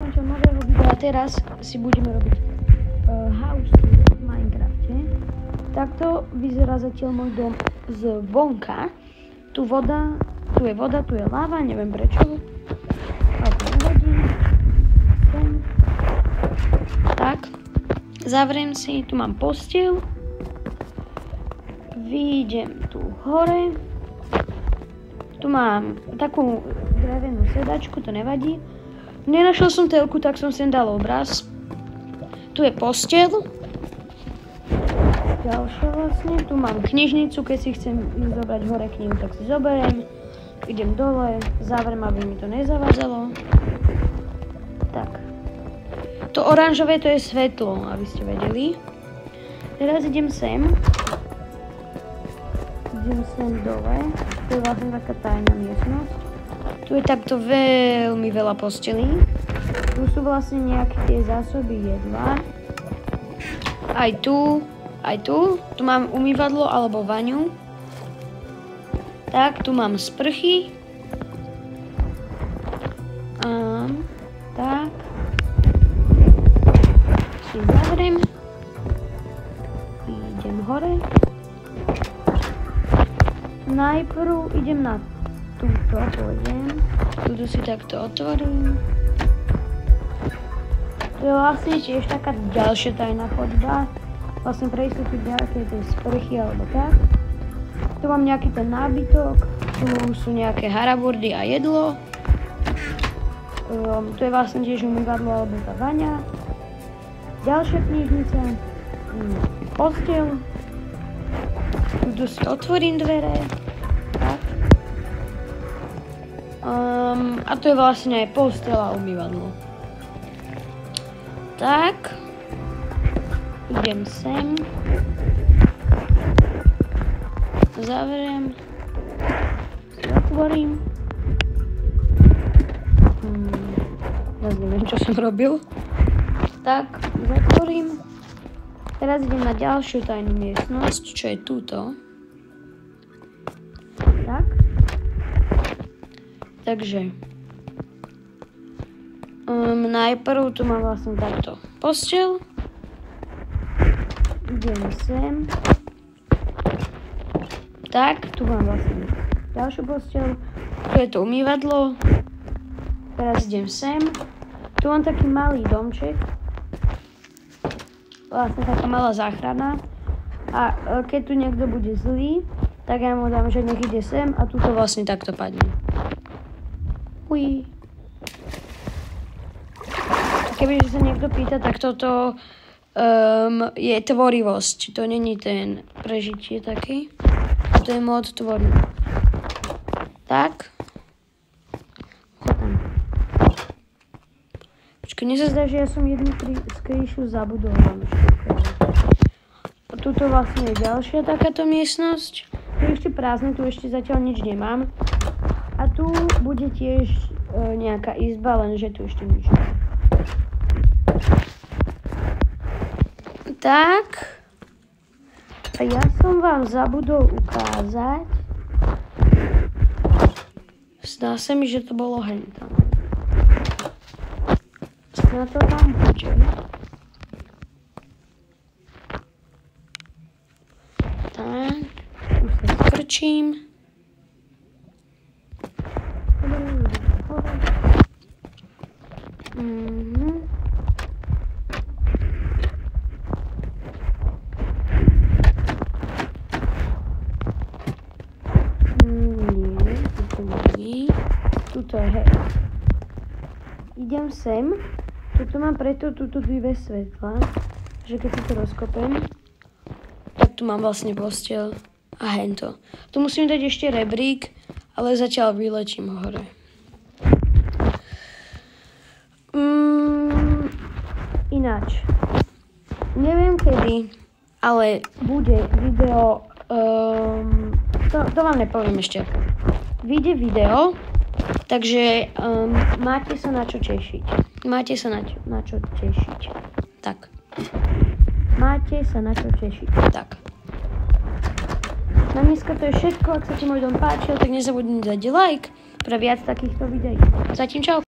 skončil nového videa. Teraz si budeme robiť house v Minecrafte. Takto vyzerá zatiaľ môj dom zvonka. Tu je voda, tu je láva, neviem prečo. Ale to nevadí. Tak. Zavriem si, tu mám posteľ. Vyjdem tu hore. Tu mám takú drevenú sedačku, to nevadí. Nenašiel som telku, tak som sem dal obraz. Tu je posteľ. Ďalšia vlastne. Tu mám knižnicu, keď si chcem ísť zobrať hore knihu, tak si zoberiem. Idem dole, zavriem, aby mi to nezavadzalo. Tak. To oranžové, to je svetlo, aby ste vedeli. Teraz idem sem. Idem sem dole. To je vlastne taká tajná miestnosť. Tu je takto veľmi veľa postelí. Tu sú vlastne nejaké tie zásoby jedla. Aj tu. Tu mám umývadlo alebo vaňu. Tak, tu mám sprchy. Tak. Si zavriem. Idem hore. Najprv idem na túto, pôjdem. Tuto si takto otvorím. To je vlastne tiež taká ďalšia tajná chodba. Vlastne pre istotu nejaké tej sprchy alebo tak. Tu mám nejaký ten nábytok. Tu sú nejaké haraburdy a jedlo. Tu je vlastne tiež umývadlo alebo tá vaňa. Ďalšia knižnica. Posteľ. Tu si otvorím dvere. Tak. A to je vlastne aj posteľ a umývadlo. Tak. Idem sem. Zavriem. Zatvorím. Neviem, čo som robil. Tak, zatvorím. Teraz idem na ďalšiu tajnú miestnosť, čo je túto. Tak. Takže. Najprv tu mám vlastne takto posteľ. Idem sem. Tak, tu mám vlastne ďalšiu posteľ. Tu je to umývadlo. Teraz idem sem. Tu mám taký malý domček. Vlastne taká malá záchrana. A keď tu niekto bude zlý, tak ja mu dám, že nech ide sem a tu to vlastne takto padne. Uj. Kebyže sa niekto pýta, tak toto je tvorivosť. To není ten prežitie taký. To je mod tvorivý. Tak. Počkaj, mne sa zdá, že ja som jednu skrýšu zabudol. Tuto vlastne je ďalšia takáto miestnosť. Tu je ešte prázdne, tu ešte zatiaľ nič nemám. A tu bude tiež nejaká izba, lenže tu ešte nič nemám. Tak. A ja som vám zabudol ukázať. Zdá sa mi, že to bolo hentam. Na to tam bude. Tak. Už sa strčím. Tuto je, hej. Idem sem. Tuto mám preto túto dve svetla, že keď si to rozkopem, tak tu mám vlastne posteľ a hento. Tu musím dať ešte rebrík, ale zatiaľ vyletím hore. Ináč. Neviem kedy, ale bude video, to vám nepoviem ešte. Vyjde video, takže máte sa na čo tešiť. Tak. Máte sa na čo tešiť. Tak. Na dneska to je všetko. Ak sa ti môj dom páčil, tak nezabudni dať like pre viac takýchto videí. Zatím čau.